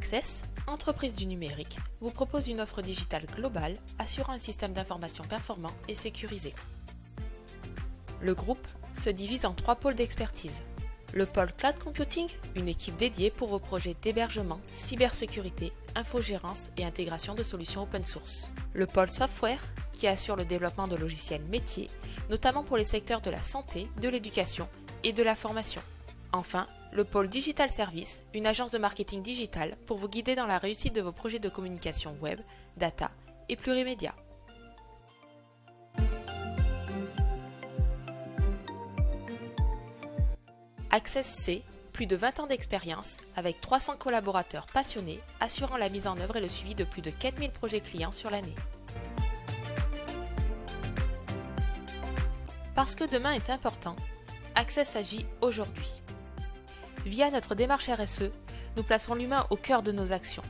Access, entreprise du numérique, vous propose une offre digitale globale assurant un système d'information performant et sécurisé. Le groupe se divise en 3 pôles d'expertise. Le pôle Cloud Computing, une équipe dédiée pour vos projets d'hébergement, cybersécurité, infogérance et intégration de solutions open source. Le pôle Software, qui assure le développement de logiciels métiers, notamment pour les secteurs de la santé, de l'éducation et de la formation. Enfin, le pôle Digital Service, une agence de marketing digital pour vous guider dans la réussite de vos projets de communication web, data et plurimédia. Access C, plus de 20 ans d'expérience, avec 300 collaborateurs passionnés, assurant la mise en œuvre et le suivi de plus de 4000 projets clients sur l'année. Parce que demain est important, Access agit aujourd'hui. Via notre démarche RSE, nous plaçons l'humain au cœur de nos actions.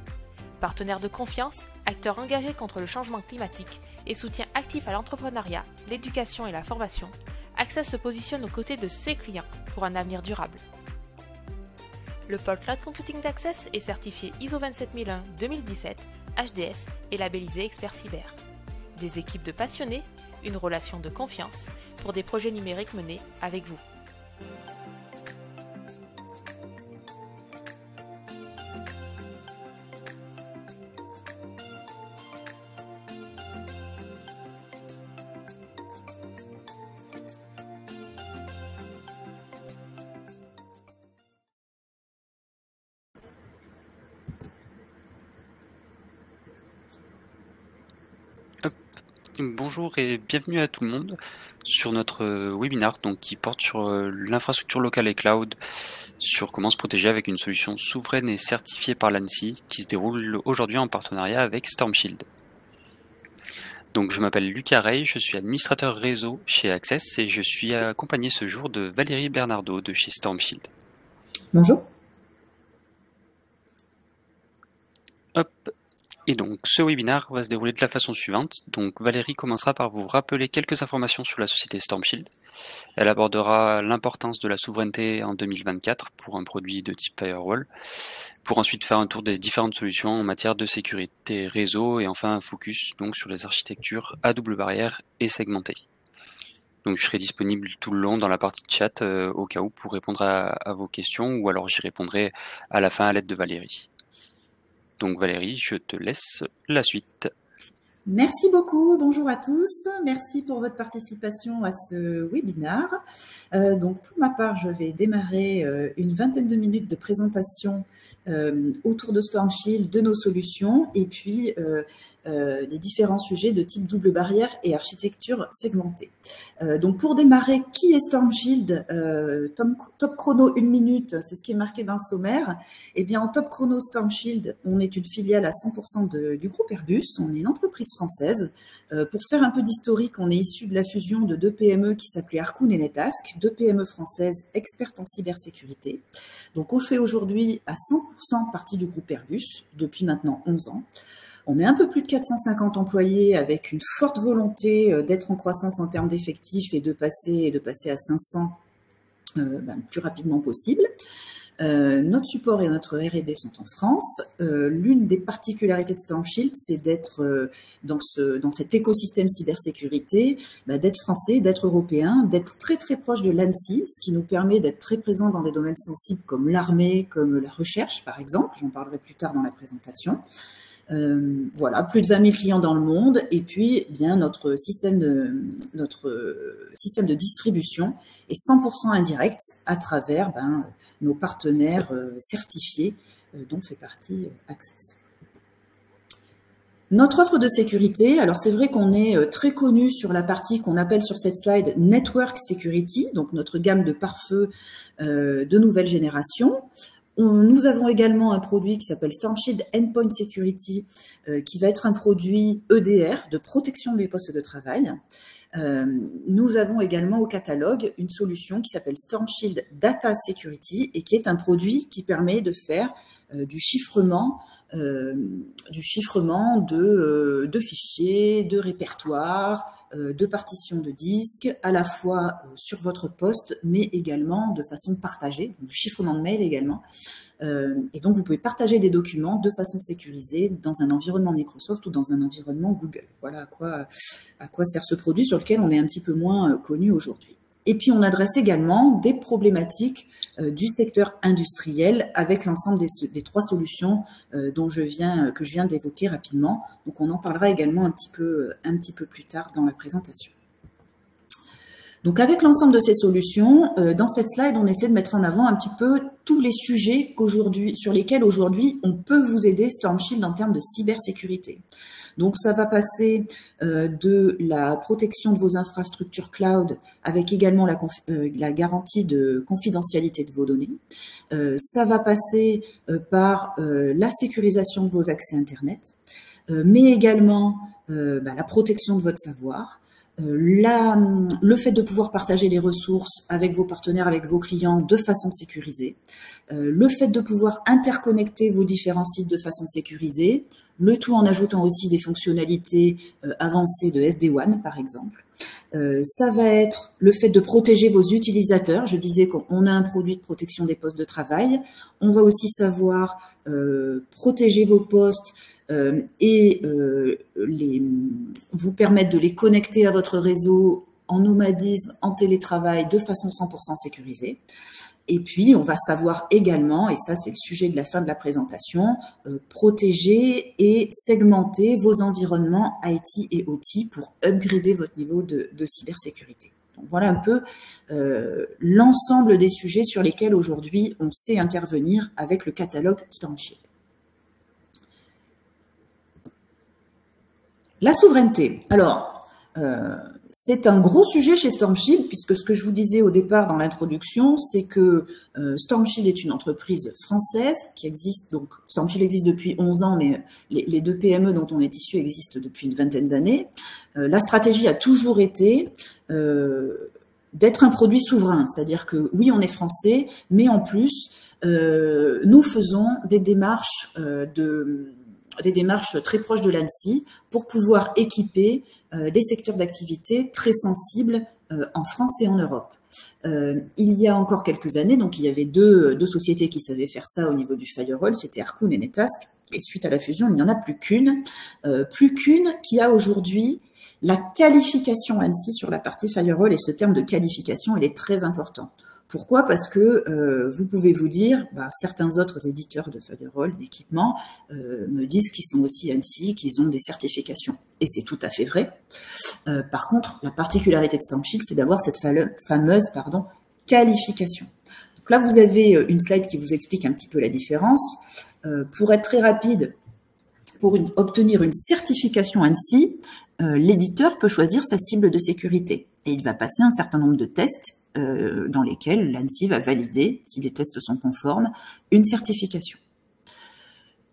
Partenaire de confiance, acteur engagé contre le changement climatique et soutien actif à l'entrepreneuriat, l'éducation et la formation, Access se positionne aux côtés de ses clients pour un avenir durable. Le pôle Cloud Computing d'Access est certifié ISO 27001-2017, HDS et labellisé Expert Cyber. Des équipes de passionnés, une relation de confiance pour des projets numériques menés avec vous. Bonjour et bienvenue à tout le monde sur notre webinaire qui porte sur l'infrastructure locale et cloud, sur comment se protéger avec une solution souveraine et certifiée par l'ANSSI qui se déroule aujourd'hui en partenariat avec Stormshield. Donc je m'appelle Lucas Rey, je suis administrateur réseau chez Access et je suis accompagné ce jour de Valérie Bernardo de chez Stormshield. Bonjour. Hop. Et donc, ce webinaire va se dérouler de la façon suivante. Donc, Valérie commencera par vous rappeler quelques informations sur la société Stormshield. Elle abordera l'importance de la souveraineté en 2024 pour un produit de type firewall, pour ensuite faire un tour des différentes solutions en matière de sécurité réseau et enfin un focus donc sur les architectures à double barrière et segmentées. Donc, je serai disponible tout le long dans la partie chat au cas où pour répondre à vos questions ou alors j'y répondrai à la fin à l'aide de Valérie. Donc Valérie, je te laisse la suite. Merci beaucoup, bonjour à tous. Merci pour votre participation à ce webinaire. Donc pour ma part, je vais démarrer une vingtaine de minutes de présentation autour de Stormshield, de nos solutions et puis des différents sujets de type double barrière et architecture segmentée. Donc pour démarrer, qui est Stormshield? Top chrono 1 minute, c'est ce qui est marqué dans le sommaire. Eh bien en top chrono Stormshield, on est une filiale à 100% du groupe Airbus, on est une entreprise française. Pour faire un peu d'historique, on est issu de la fusion de 2 PME qui s'appelaient Harcoon et Netask, 2 PME françaises expertes en cybersécurité. Donc on fait aujourd'hui à 100% partie du groupe Airbus depuis maintenant 11 ans. On est un peu plus de 450 employés avec une forte volonté d'être en croissance en termes d'effectifs et de passer à 500 le plus rapidement possible. Notre support et notre R&D sont en France. L'une des particularités de Stormshield, c'est d'être dans cet écosystème cybersécurité, d'être français, d'être européen, d'être très très proche de l'ANSSI, ce qui nous permet d'être très présent dans des domaines sensibles comme l'armée, comme la recherche par exemple. J'en parlerai plus tard dans la présentation. Voilà, plus de 20 000 clients dans le monde et puis bien notre système de distribution est 100% indirect à travers nos partenaires certifiés dont fait partie Access. Notre offre de sécurité, alors c'est vrai qu'on est très connu sur la partie qu'on appelle sur cette slide Network Security, donc notre gamme de pare-feu de nouvelle génération. Nous avons également un produit qui s'appelle Stormshield Endpoint Security, qui va être un produit EDR, de protection des postes de travail. Nous avons également au catalogue une solution qui s'appelle Stormshield Data Security et qui est un produit qui permet de faire du chiffrement de fichiers, de répertoires, de partitions de disques, à la fois sur votre poste, mais également de façon partagée, du chiffrement de mail également. Et donc, vous pouvez partager des documents de façon sécurisée dans un environnement Microsoft ou dans un environnement Google. Voilà à quoi sert ce produit sur lequel on est un petit peu moins connu aujourd'hui. Et puis, on adresse également des problématiques du secteur industriel avec l'ensemble des 3 solutions que je viens d'évoquer rapidement. Donc, on en parlera également un petit peu plus tard dans la présentation. Donc, avec l'ensemble de ces solutions, dans cette slide, on essaie de mettre en avant un petit peu tous les sujets sur lesquels aujourd'hui on peut vous aider Storm Shield en termes de cybersécurité. Donc, ça va passer de la protection de vos infrastructures cloud avec également la garantie de confidentialité de vos données. Ça va passer par la sécurisation de vos accès Internet, mais également la protection de votre savoir, le fait de pouvoir partager les ressources avec vos partenaires, avec vos clients de façon sécurisée, le fait de pouvoir interconnecter vos différents sites de façon sécurisée, le tout en ajoutant aussi des fonctionnalités avancées de SD-WAN par exemple. Ça va être le fait de protéger vos utilisateurs. Je disais qu'on a un produit de protection des postes de travail. On va aussi savoir protéger vos postes et vous permettre de les connecter à votre réseau en nomadisme, en télétravail, de façon 100% sécurisée. Et puis, on va savoir également, et ça c'est le sujet de la fin de la présentation, protéger et segmenter vos environnements IT et OT pour upgrader votre niveau de cybersécurité. Donc, voilà un peu l'ensemble des sujets sur lesquels aujourd'hui on sait intervenir avec le catalogue Storm Shield. La souveraineté. Alors, c'est un gros sujet chez Storm Shield, puisque ce que je vous disais au départ dans l'introduction, c'est que Storm Shield est une entreprise française qui existe, donc Storm Shield existe depuis 11 ans, mais les 2 PME dont on est issu existent depuis une vingtaine d'années. La stratégie a toujours été d'être un produit souverain, c'est-à-dire que oui, on est français, mais en plus, nous faisons des démarches très proches de l'ANSSI pour pouvoir équiper des secteurs d'activité très sensibles en France et en Europe. Il y a encore quelques années, donc il y avait deux sociétés qui savaient faire ça au niveau du firewall, c'était Arcoon et Netask, et suite à la fusion, il n'y en a plus qu'une qui a aujourd'hui la qualification ANSSI sur la partie firewall, et ce terme de qualification, il est très important. Pourquoi? Parce que vous pouvez vous dire, certains autres éditeurs de firewall, d'équipements, me disent qu'ils sont aussi ANSSI, qu'ils ont des certifications. Et c'est tout à fait vrai. Par contre, la particularité de Storm Shield, c'est d'avoir cette fameuse qualification. Donc là, vous avez une slide qui vous explique un petit peu la différence. Pour être très rapide, pour obtenir une certification ANSSI, l'éditeur peut choisir sa cible de sécurité. Et il va passer un certain nombre de tests dans lesquels l'ANSSI va valider, si les tests sont conformes, une certification.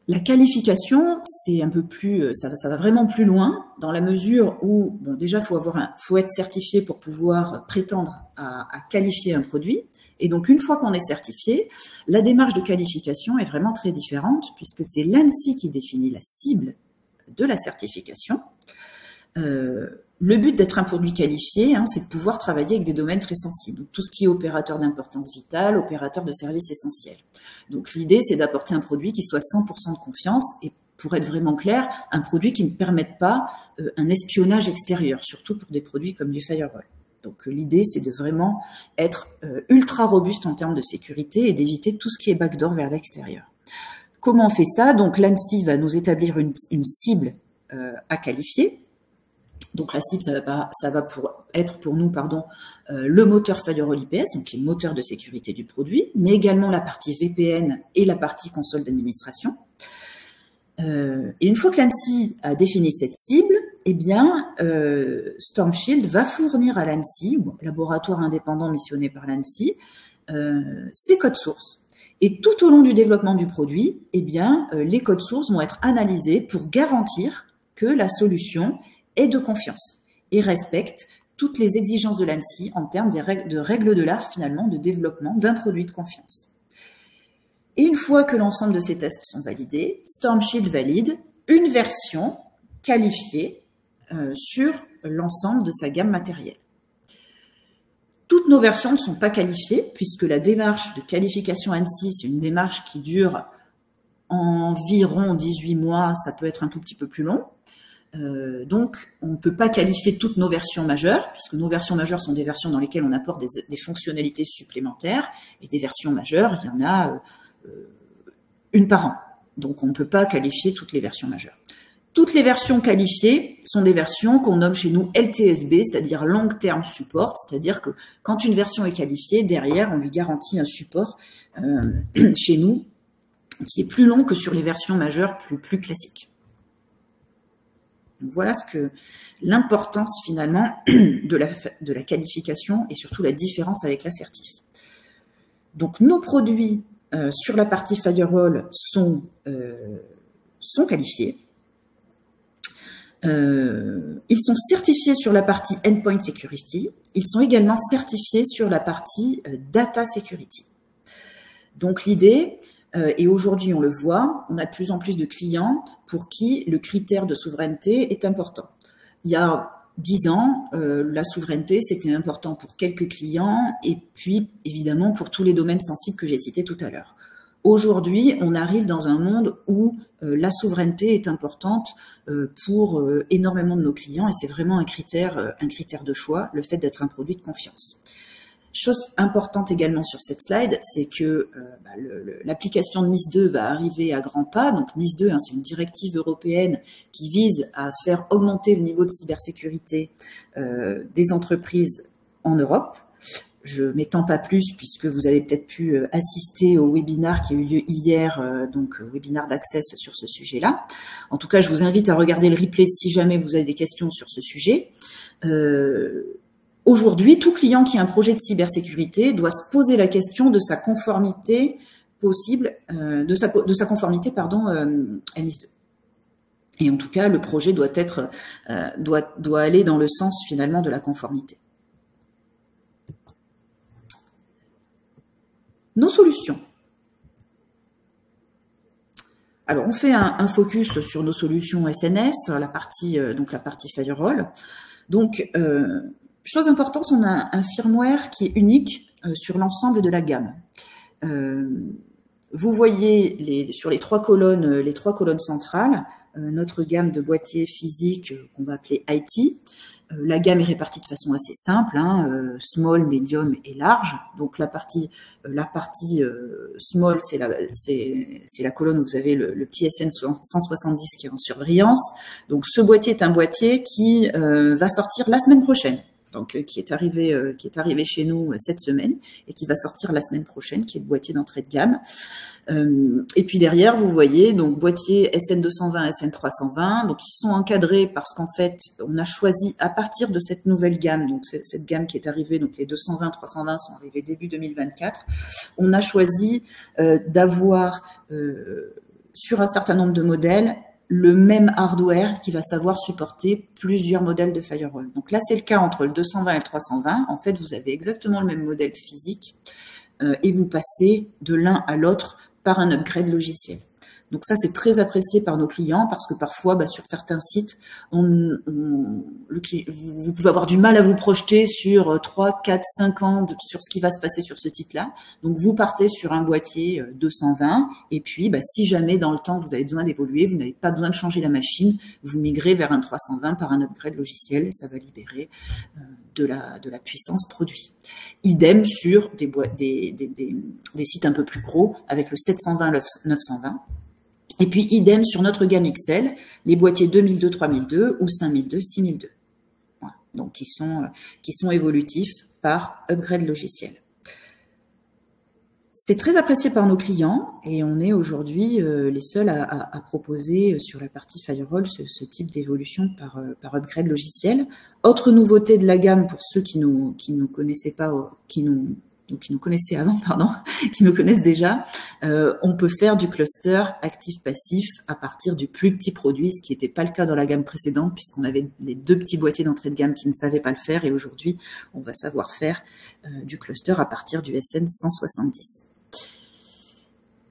La qualification, c'est un peu plus, ça va vraiment plus loin, dans la mesure où, bon, déjà, faut être certifié pour pouvoir prétendre à qualifier un produit. Et donc, une fois qu'on est certifié, la démarche de qualification est vraiment très différente, puisque c'est l'ANSSI qui définit la cible de la certification. Le but d'être un produit qualifié, c'est de pouvoir travailler avec des domaines très sensibles. Donc, tout ce qui est opérateur d'importance vitale, opérateur de services essentiels. Donc l'idée, c'est d'apporter un produit qui soit 100% de confiance et, pour être vraiment clair, un produit qui ne permette pas un espionnage extérieur, surtout pour des produits comme du firewall. Donc l'idée, c'est de vraiment être ultra robuste en termes de sécurité et d'éviter tout ce qui est backdoor vers l'extérieur. Comment on fait ça? Donc l'ANSSI va nous établir une cible à qualifier. Donc la cible, ça va être pour nous, le moteur Firewall IPS, donc qui est le moteur de sécurité du produit, mais également la partie VPN et la partie console d'administration. Et une fois que l'ANSSI a défini cette cible, eh bien, Storm Shield va fournir à l'ANSSI, laboratoire indépendant missionné par l'ANSSI, ses codes sources. Et tout au long du développement du produit, eh bien, les codes sources vont être analysés pour garantir que la solution est de confiance et respecte toutes les exigences de l'ANSSI en termes de règles de l'art, finalement, de développement d'un produit de confiance. Et une fois que l'ensemble de ces tests sont validés, Storm Shield valide une version qualifiée sur l'ensemble de sa gamme matérielle. Toutes nos versions ne sont pas qualifiées, puisque la démarche de qualification ANSI, c'est une démarche qui dure environ 18 mois, ça peut être un tout petit peu plus long. Donc, on ne peut pas qualifier toutes nos versions majeures, puisque nos versions majeures sont des versions dans lesquelles on apporte des fonctionnalités supplémentaires, et des versions majeures, il y en a une par an. Donc, on ne peut pas qualifier toutes les versions majeures. Toutes les versions qualifiées sont des versions qu'on nomme chez nous LTSB, c'est-à-dire Long Term Support, c'est-à-dire que quand une version est qualifiée, derrière, on lui garantit un support chez nous qui est plus long que sur les versions majeures plus classiques. Donc voilà l'importance finalement de la qualification et surtout la différence avec l'assertif. Donc nos produits sur la partie Firewall sont qualifiés. Ils sont certifiés sur la partie Endpoint Security. Ils sont également certifiés sur la partie Data Security. Donc l'idée, et aujourd'hui on le voit, on a de plus en plus de clients pour qui le critère de souveraineté est important. Il y a 10 ans, la souveraineté c'était important pour quelques clients et puis évidemment pour tous les domaines sensibles que j'ai cités tout à l'heure. Aujourd'hui, on arrive dans un monde où la souveraineté est importante pour énormément de nos clients et c'est vraiment un critère de choix, le fait d'être un produit de confiance. Chose importante également sur cette slide, c'est que l'application de NIS 2 va arriver à grands pas. Donc NIS 2, c'est une directive européenne qui vise à faire augmenter le niveau de cybersécurité des entreprises en Europe. Je ne m'étends pas plus puisque vous avez peut-être pu assister au webinaire qui a eu lieu hier, donc webinaire d'Access sur ce sujet-là. En tout cas, je vous invite à regarder le replay si jamais vous avez des questions sur ce sujet. Aujourd'hui, tout client qui a un projet de cybersécurité doit se poser la question de sa conformité possible, de sa conformité à NIS 2. Et en tout cas, le projet doit aller dans le sens finalement de la conformité. Nos solutions. Alors, on fait un focus sur nos solutions SNS, la partie Firewall. Donc, chose importante, on a un firmware qui est unique sur l'ensemble de la gamme. Vous voyez sur les trois colonnes centrales, notre gamme de boîtiers physiques qu'on va appeler IT. La gamme est répartie de façon assez simple, small, medium et large. Donc la partie small, c'est la colonne où vous avez le petit SN 170 qui est en surbrillance. Donc ce boîtier est un boîtier qui va sortir la semaine prochaine. Donc qui est arrivé chez nous cette semaine et qui va sortir la semaine prochaine, qui est le boîtier d'entrée de gamme. Et puis derrière, vous voyez donc boîtier SN220, SN320, donc ils sont encadrés parce qu'en fait, on a choisi à partir de cette nouvelle gamme, donc cette gamme qui est arrivée, donc les 220, 320 sont arrivés début 2024, on a choisi d'avoir sur un certain nombre de modèles le même hardware qui va savoir supporter plusieurs modèles de firewall. Donc là, c'est le cas entre le 220 et le 320. En fait, vous avez exactement le même modèle physique et vous passez de l'un à l'autre par un upgrade logiciel. Donc ça, c'est très apprécié par nos clients parce que parfois, sur certains sites, vous pouvez avoir du mal à vous projeter sur 3, 4, 5 ans sur ce qui va se passer sur ce site-là. Donc, vous partez sur un boîtier 220 et puis, si jamais dans le temps, vous avez besoin d'évoluer, vous n'avez pas besoin de changer la machine, vous migrez vers un 320 par un upgrade logiciel et ça va libérer de la puissance produit. Idem sur des sites un peu plus gros avec le 720, 920. Et puis, idem sur notre gamme XL, les boîtiers 2002, 3002 ou 5002, 6002. Voilà. Donc, qui sont évolutifs par upgrade logiciel. C'est très apprécié par nos clients et on est aujourd'hui les seuls à proposer sur la partie Firewall ce type d'évolution par upgrade logiciel. Autre nouveauté de la gamme pour ceux qui nous connaissaient pas, qui nous connaissaient avant, qui nous connaissent déjà, on peut faire du cluster actif-passif à partir du plus petit produit, ce qui n'était pas le cas dans la gamme précédente, puisqu'on avait les deux petits boîtiers d'entrée de gamme qui ne savaient pas le faire, et aujourd'hui, on va savoir faire du cluster à partir du SN 170.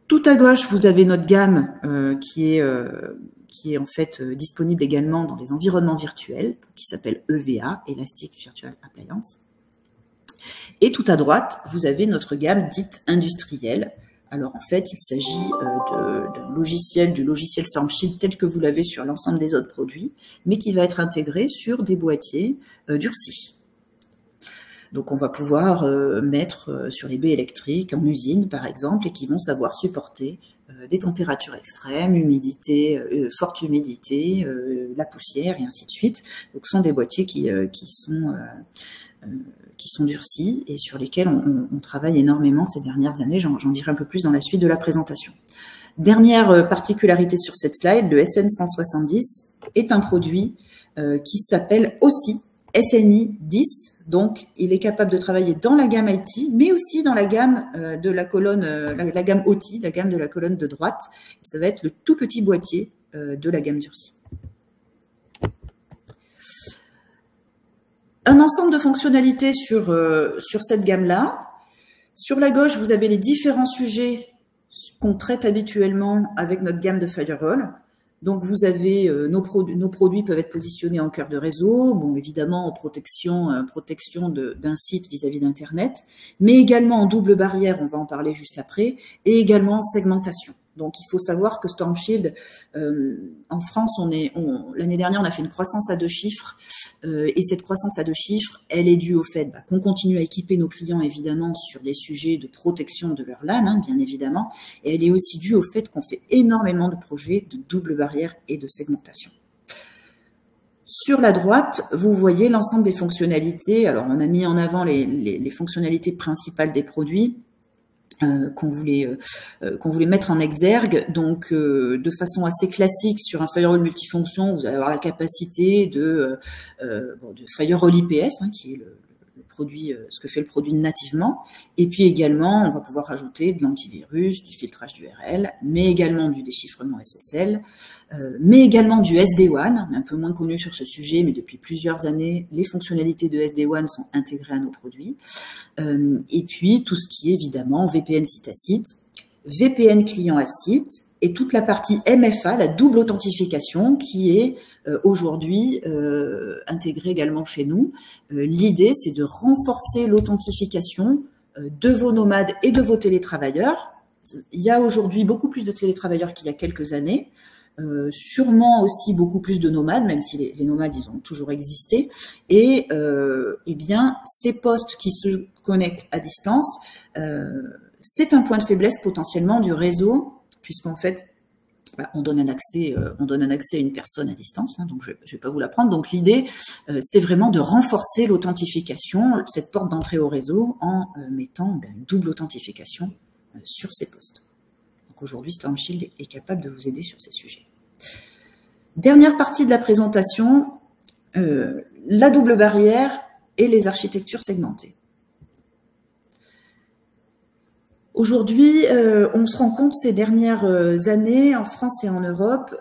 Tout à gauche, vous avez notre gamme qui est en fait disponible également dans les environnements virtuels, qui s'appelle EVA, Elastic Virtual Appliance. Et tout à droite, vous avez notre gamme dite industrielle. Alors en fait, il s'agit du logiciel StormShield tel que vous l'avez sur l'ensemble des autres produits, mais qui va être intégré sur des boîtiers durcis. Donc on va pouvoir mettre sur les baies électriques en usine par exemple, et qui vont savoir supporter des températures extrêmes, humidité, forte humidité, la poussière et ainsi de suite. Donc ce sont des boîtiers qui sont durcis et sur lesquels on travaille énormément ces dernières années. J'en dirai un peu plus dans la suite de la présentation. Dernière particularité sur cette slide, le SN170 est un produit qui s'appelle aussi SNI 10. Donc, il est capable de travailler dans la gamme IT, mais aussi dans la gamme de la colonne, la gamme OT, la gamme de la colonne de droite. Ça va être le tout petit boîtier de la gamme durcie. Un ensemble de fonctionnalités sur cette gamme-là. Sur la gauche, vous avez les différents sujets qu'on traite habituellement avec notre gamme de firewall. Donc, vous avez nos produits peuvent être positionnés en cœur de réseau, bon, évidemment en protection d'un site vis-à-vis d'Internet, mais également en double barrière, on va en parler juste après, et également en segmentation. Donc, il faut savoir que StormShield, en France, l'année dernière, on a fait une croissance à 2 chiffres. Et cette croissance à 2 chiffres, elle est due au fait qu'on continue à équiper nos clients, évidemment, sur des sujets de protection de leur LAN, hein, bien évidemment. Et elle est aussi due au fait qu'on fait énormément de projets de double barrière et de segmentation. Sur la droite, vous voyez l'ensemble des fonctionnalités. Alors, on a mis en avant les fonctionnalités principales des produits. Qu'on voulait mettre en exergue. Donc, de façon assez classique, sur un firewall multifonction, vous allez avoir la capacité de firewall IPS, hein, qui est le produit, ce que fait le produit nativement. Et puis également, on va pouvoir rajouter de l'antivirus, du filtrage d'URL, mais également du déchiffrement SSL, mais également du SD-WAN. On est un peu moins connu sur ce sujet, mais depuis plusieurs années, les fonctionnalités de SD-WAN sont intégrées à nos produits. Et puis, tout ce qui est évidemment VPN site à site, VPN client à site, et toute la partie MFA, la double authentification, qui est aujourd'hui intégrée également chez nous. L'idée, c'est de renforcer l'authentification de vos nomades et de vos télétravailleurs. Il y a aujourd'hui beaucoup plus de télétravailleurs qu'il y a quelques années. Sûrement aussi beaucoup plus de nomades, même si les nomades, ils ont toujours existé. Et eh bien, ces postes qui se connectent à distance, c'est un point de faiblesse potentiellement du réseau, puisqu'en fait, on donne un accès à une personne à distance, hein, donc je vais pas vous l'apprendre. Donc l'idée, c'est vraiment de renforcer l'authentification, cette porte d'entrée au réseau, en mettant une double authentification sur ces postes. Donc aujourd'hui, StormShield est capable de vous aider sur ces sujets. Dernière partie de la présentation, la double barrière et les architectures segmentées. Aujourd'hui, on se rend compte ces dernières années, en France et en Europe,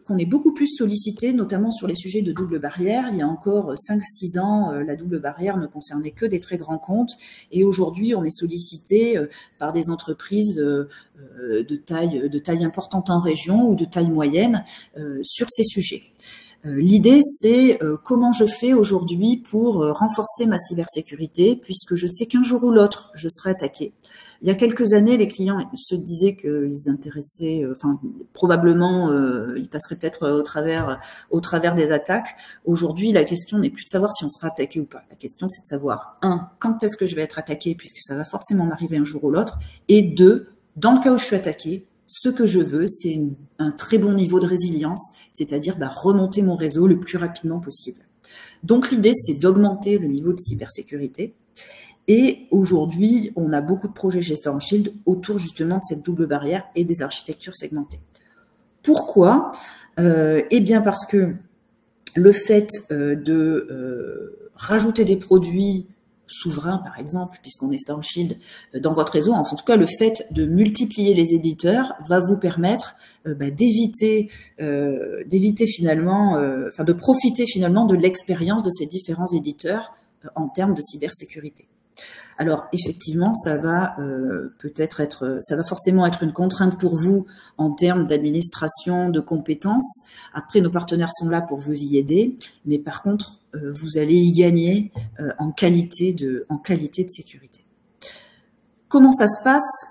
qu'on est beaucoup plus sollicité, notamment sur les sujets de double barrière. Il y a encore 5-6 ans, la double barrière ne concernait que des très grands comptes. Et aujourd'hui, on est sollicité par des entreprises de taille importante en région ou de taille moyenne sur ces sujets. L'idée, c'est comment je fais aujourd'hui pour renforcer ma cybersécurité, puisque je sais qu'un jour ou l'autre, je serai attaqué. Il y a quelques années, les clients se disaient qu'ils intéressaient, probablement, ils passeraient peut-être au travers des attaques. Aujourd'hui, la question n'est plus de savoir si on sera attaqué ou pas. La question, c'est de savoir, 1, quand est-ce que je vais être attaqué, puisque ça va forcément m'arriver un jour ou l'autre, et 2, dans le cas où je suis attaqué, ce que je veux, c'est un très bon niveau de résilience, c'est-à-dire remonter mon réseau le plus rapidement possible. Donc l'idée, c'est d'augmenter le niveau de cybersécurité. Et aujourd'hui, on a beaucoup de projets chez StormShield autour justement de cette double barrière et des architectures segmentées. Pourquoi ? Eh bien parce que le fait de rajouter des produits souverains, par exemple, puisqu'on est StormShield dans votre réseau, en tout cas le fait de multiplier les éditeurs va vous permettre d'éviter finalement, de profiter finalement de l'expérience de ces différents éditeurs en termes de cybersécurité. Alors effectivement, ça va ça va forcément être une contrainte pour vous en termes d'administration, de compétences. Après, nos partenaires sont là pour vous y aider, mais par contre, vous allez y gagner en qualité de sécurité. Comment ça se passe?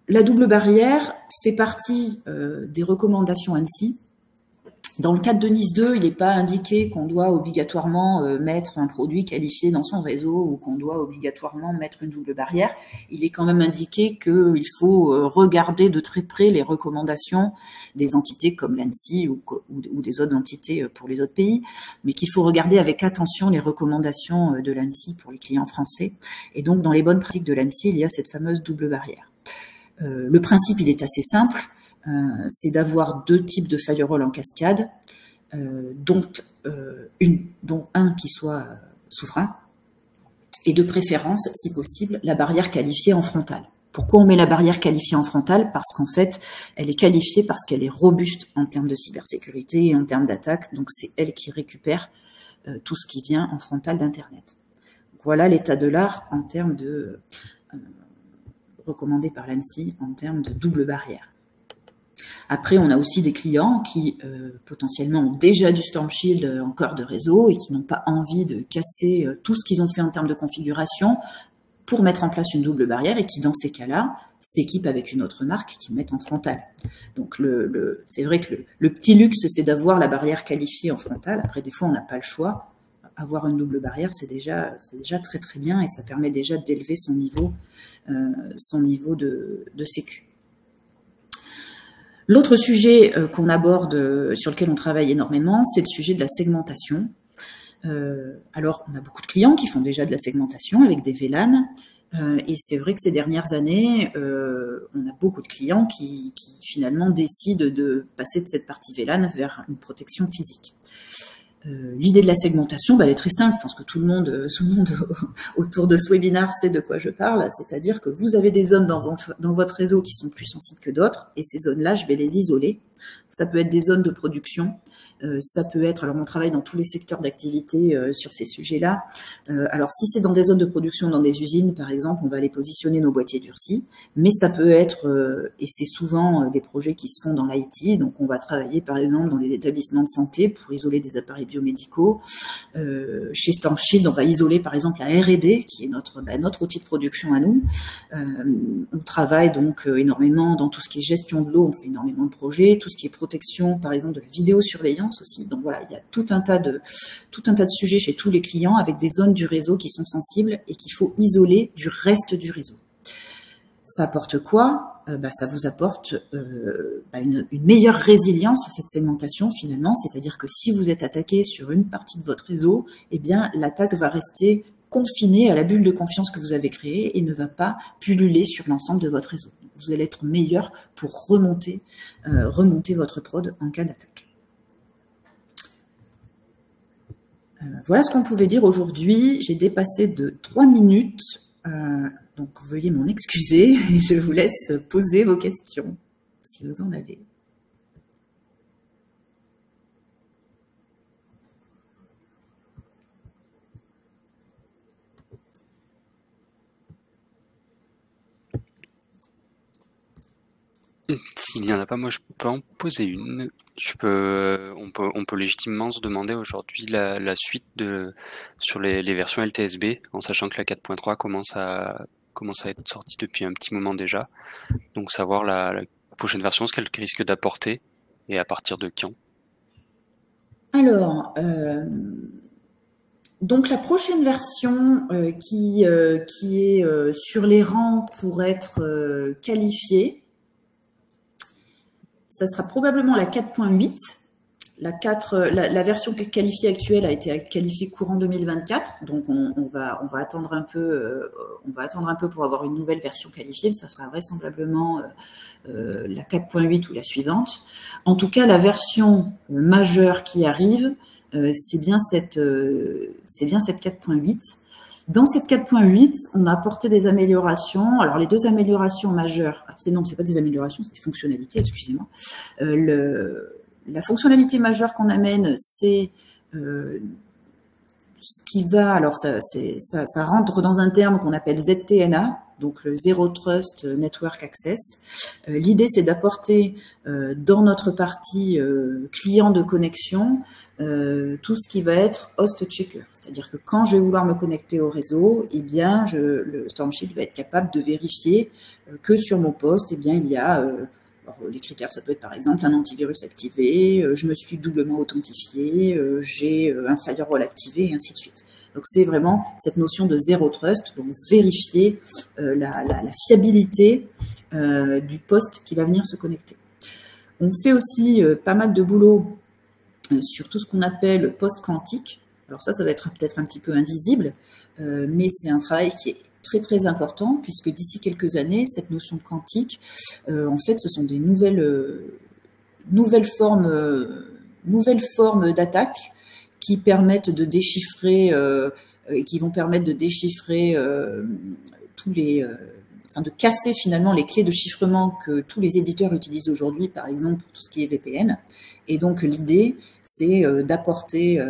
La double barrière fait partie des recommandations ANSSI. Dans le cadre de NIS 2, il n'est pas indiqué qu'on doit obligatoirement mettre un produit qualifié dans son réseau ou qu'on doit obligatoirement mettre une double barrière. Il est quand même indiqué qu'il faut regarder de très près les recommandations des entités comme l'ANSSI ou des autres entités pour les autres pays, mais qu'il faut regarder avec attention les recommandations de l'ANSSI pour les clients français. Et donc, dans les bonnes pratiques de l'ANSSI, il y a cette fameuse double barrière. Le principe, il est assez simple. C'est d'avoir 2 types de firewall en cascade, dont un qui soit souverain, et de préférence, si possible, la barrière qualifiée en frontale. Pourquoi on met la barrière qualifiée en frontale? Parce qu'en fait, elle est qualifiée parce qu'elle est robuste en termes de cybersécurité et en termes d'attaque, donc c'est elle qui récupère tout ce qui vient en frontale d'Internet. Voilà l'état de l'art en termes de recommandé par l'ANSSI en termes de double barrière. Après, on a aussi des clients qui potentiellement ont déjà du Storm Shield en cœur de réseau et qui n'ont pas envie de casser tout ce qu'ils ont fait en termes de configuration pour mettre en place une double barrière et qui, dans ces cas-là, s'équipent avec une autre marque qui met en frontal. Donc, c'est vrai que le petit luxe, c'est d'avoir la barrière qualifiée en frontal. Après, des fois, on n'a pas le choix. Avoir une double barrière, c'est déjà très très bien et ça permet déjà d'élever son niveau de sécu. L'autre sujet qu'on aborde, sur lequel on travaille énormément, c'est le sujet de la segmentation. Alors, on a beaucoup de clients qui font déjà de la segmentation avec des VLAN, et c'est vrai que ces dernières années, on a beaucoup de clients qui finalement décident de passer de cette partie VLAN vers une protection physique. L'idée de la segmentation, elle est très simple. Je pense que tout le monde autour de ce webinaire sait de quoi je parle. C'est-à-dire que vous avez des zones dans votre réseau qui sont plus sensibles que d'autres, et ces zones-là, je vais les isoler. Ça peut être des zones de production, ça peut être, alors on travaille dans tous les secteurs d'activité sur ces sujets-là. Alors si c'est dans des zones de production, dans des usines par exemple, on va aller positionner nos boîtiers durcis, mais ça peut être, et c'est souvent des projets qui se font dans l'IT, donc on va travailler par exemple dans les établissements de santé pour isoler des appareils biomédicaux. Chez Storm Shield, on va isoler par exemple la R&D, qui est notre outil de production à nous. On travaille donc énormément dans tout ce qui est gestion de l'eau, on fait énormément de projets, tout ce qui est protection par exemple de la vidéosurveillance aussi. Donc voilà, il y a tout un tas de sujets chez tous les clients avec des zones du réseau qui sont sensibles et qu'il faut isoler du reste du réseau. Ça apporte quoi? Ça vous apporte une meilleure résilience à cette segmentation finalement, c'est-à-dire que si vous êtes attaqué sur une partie de votre réseau, eh bien l'attaque va rester confinée à la bulle de confiance que vous avez créée et ne va pas pulluler sur l'ensemble de votre réseau. Vous allez être meilleur pour remonter votre prod en cas d'attaque. Voilà ce qu'on pouvait dire aujourd'hui. J'ai dépassé de 3 minutes, donc veuillez m'en excuser et je vous laisse poser vos questions, si vous en avez. S'il n'y en a pas, moi je peux en poser une. On peut légitimement se demander aujourd'hui la suite sur les versions LTSB, en sachant que la 4.3 commence à être sortie depuis un petit moment déjà. Donc savoir la prochaine version, ce qu'elle risque d'apporter et à partir de quand. Alors, donc la prochaine version qui est sur les rangs pour être qualifiée, ça sera probablement la 4.8. La version qualifiée actuelle a été qualifiée courant 2024, donc on va attendre un peu. Pour avoir une nouvelle version qualifiée. Ça sera vraisemblablement la 4.8 ou la suivante. En tout cas, la version majeure qui arrive, c'est bien cette 4.8. Dans cette 4.8, on a apporté des améliorations. Alors, les 2 améliorations majeures, c'est pas des améliorations, c'est des fonctionnalités, excusez-moi. La fonctionnalité majeure qu'on amène, c'est ce qui va, alors ça rentre dans un terme qu'on appelle ZTNA, donc le Zero Trust Network Access. L'idée, c'est d'apporter dans notre partie client de connexion tout ce qui va être host checker. C'est-à-dire que quand je vais vouloir me connecter au réseau, eh bien, le Storm Shield va être capable de vérifier que sur mon poste, eh bien, il y a... alors, les critères, ça peut être par exemple un antivirus activé, je me suis doublement authentifié, j'ai un firewall activé, et ainsi de suite. Donc c'est vraiment cette notion de zero trust, donc vérifier la fiabilité du poste qui va venir se connecter. On fait aussi pas mal de boulot sur tout ce qu'on appelle poste quantique. Alors ça va être peut-être un petit peu invisible, mais c'est un travail qui est très très important, puisque d'ici quelques années, cette notion de quantique, en fait, ce sont des nouvelles formes d'attaque qui permettent de déchiffrer et qui vont permettre de déchiffrer de casser finalement les clés de chiffrement que tous les éditeurs utilisent aujourd'hui, par exemple pour tout ce qui est VPN. Et donc l'idée, c'est d'apporter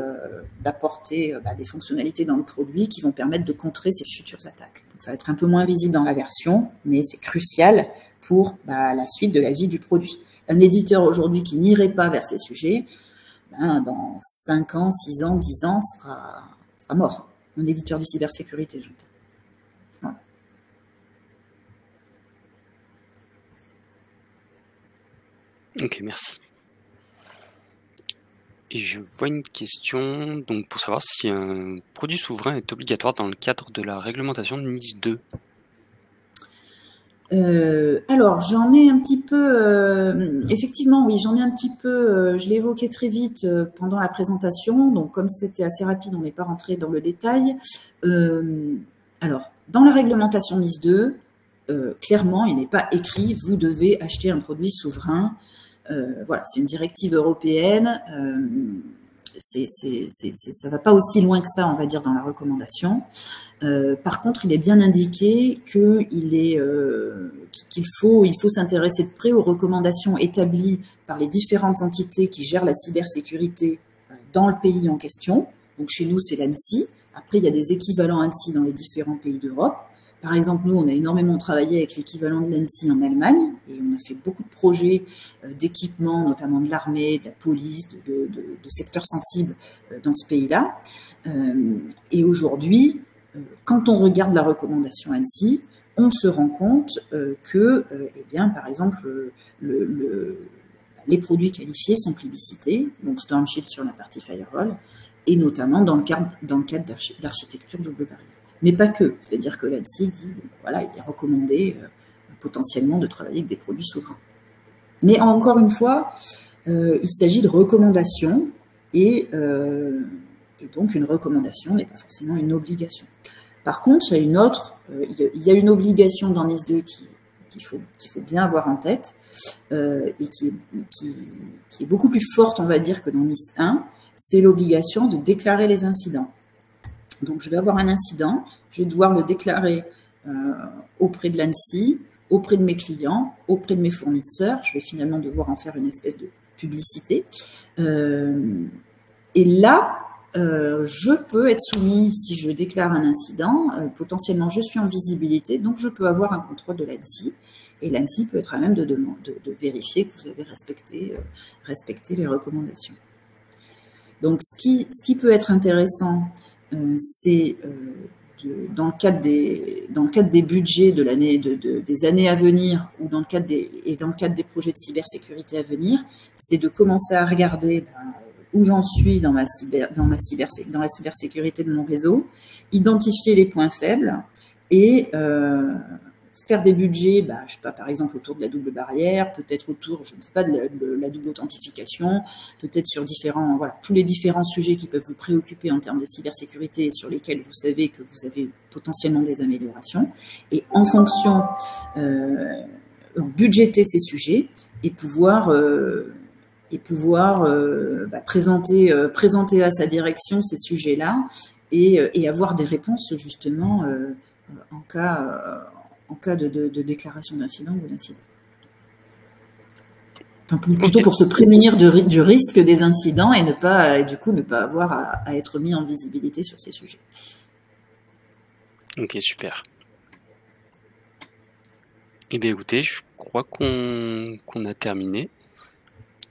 des fonctionnalités dans le produit qui vont permettre de contrer ces futures attaques. Donc ça va être un peu moins visible dans la version, mais c'est crucial pour la suite de la vie du produit. Un éditeur aujourd'hui qui n'irait pas vers ces sujets, dans 5 ans, 6 ans, 10 ans, sera mort. Un éditeur de cybersécurité, j'entends. Voilà. Ok, merci. Et je vois une question donc pour savoir si un produit souverain est obligatoire dans le cadre de la réglementation de NIS 2. Alors, j'en ai un petit peu, effectivement, oui, j'en ai un petit peu, je l'ai évoqué très vite pendant la présentation, donc comme c'était assez rapide, on n'est pas rentré dans le détail. Alors, dans la réglementation NIS 2, clairement, il n'est pas écrit « vous devez acheter un produit souverain ». Voilà, c'est une directive européenne, ça ne va pas aussi loin que ça, on va dire, dans la recommandation. Par contre, il est bien indiqué qu'il faut s'intéresser de près aux recommandations établies par les différentes entités qui gèrent la cybersécurité dans le pays en question. Donc chez nous, c'est l'ANSSI. Après, il y a des équivalents ANSSI dans les différents pays d'Europe. Par exemple, nous, on a énormément travaillé avec l'équivalent de l'ANSSI en Allemagne et on a fait beaucoup de projets d'équipement, notamment de l'armée, de la police, de secteurs sensibles dans ce pays-là. Et aujourd'hui, quand on regarde la recommandation ANSSI, on se rend compte que, eh bien, par exemple, les produits qualifiés sont plébiscités, donc Storm Shield sur la partie firewall, et notamment dans le cadre d'architecture double barrière. Mais pas que, c'est-à-dire que l'ANSSI dit, voilà, il est recommandé potentiellement de travailler avec des produits souverains. Mais encore une fois, il s'agit de recommandations et donc une recommandation n'est pas forcément une obligation. Par contre, il y a une obligation dans NIS 2 qu'il faut bien avoir en tête et qui est beaucoup plus forte, on va dire, que dans NIS 1, c'est l'obligation de déclarer les incidents. Donc, je vais avoir un incident, je vais devoir le déclarer auprès de l'ANSSI, auprès de mes clients, auprès de mes fournisseurs. Je vais finalement devoir en faire une espèce de publicité. Et là, je peux être soumis, si je déclare un incident, potentiellement je suis en visibilité, donc je peux avoir un contrôle de l'ANSSI. Et l'ANSSI peut être à même de vérifier que vous avez respecté les recommandations. Donc, ce qui peut être intéressant, c'est dans le cadre des budgets de l'année, des années à venir, ou dans le cadre des projets de cybersécurité à venir, c'est de commencer à regarder où j'en suis dans la cybersécurité de mon réseau, identifier les points faibles et faire des budgets, je sais pas, par exemple autour de la double barrière, peut-être autour, je ne sais pas, de la double authentification, peut-être sur tous les différents sujets qui peuvent vous préoccuper en termes de cybersécurité et sur lesquels vous savez que vous avez potentiellement des améliorations. Et en fonction, budgéter ces sujets et pouvoir présenter à sa direction ces sujets-là et avoir des réponses justement en cas de déclaration d'incident ou d'incident. Plutôt pour se prémunir du risque des incidents et du coup ne pas avoir à être mis en visibilité sur ces sujets. Ok, super. Eh bien écoutez, je crois qu'on a terminé.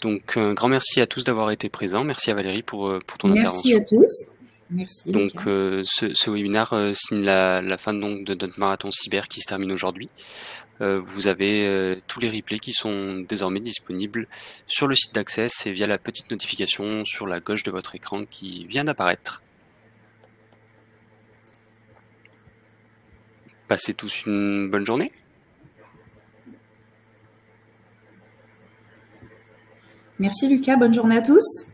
Donc un grand merci à tous d'avoir été présents. Merci à Valérie pour ton intervention. Merci à tous. Merci. Donc ce webinaire signe la fin donc, de notre marathon cyber qui se termine aujourd'hui. Vous avez tous les replays qui sont désormais disponibles sur le site d'Access et via la petite notification sur la gauche de votre écran qui vient d'apparaître. Passez tous une bonne journée. Merci Lucas, bonne journée à tous.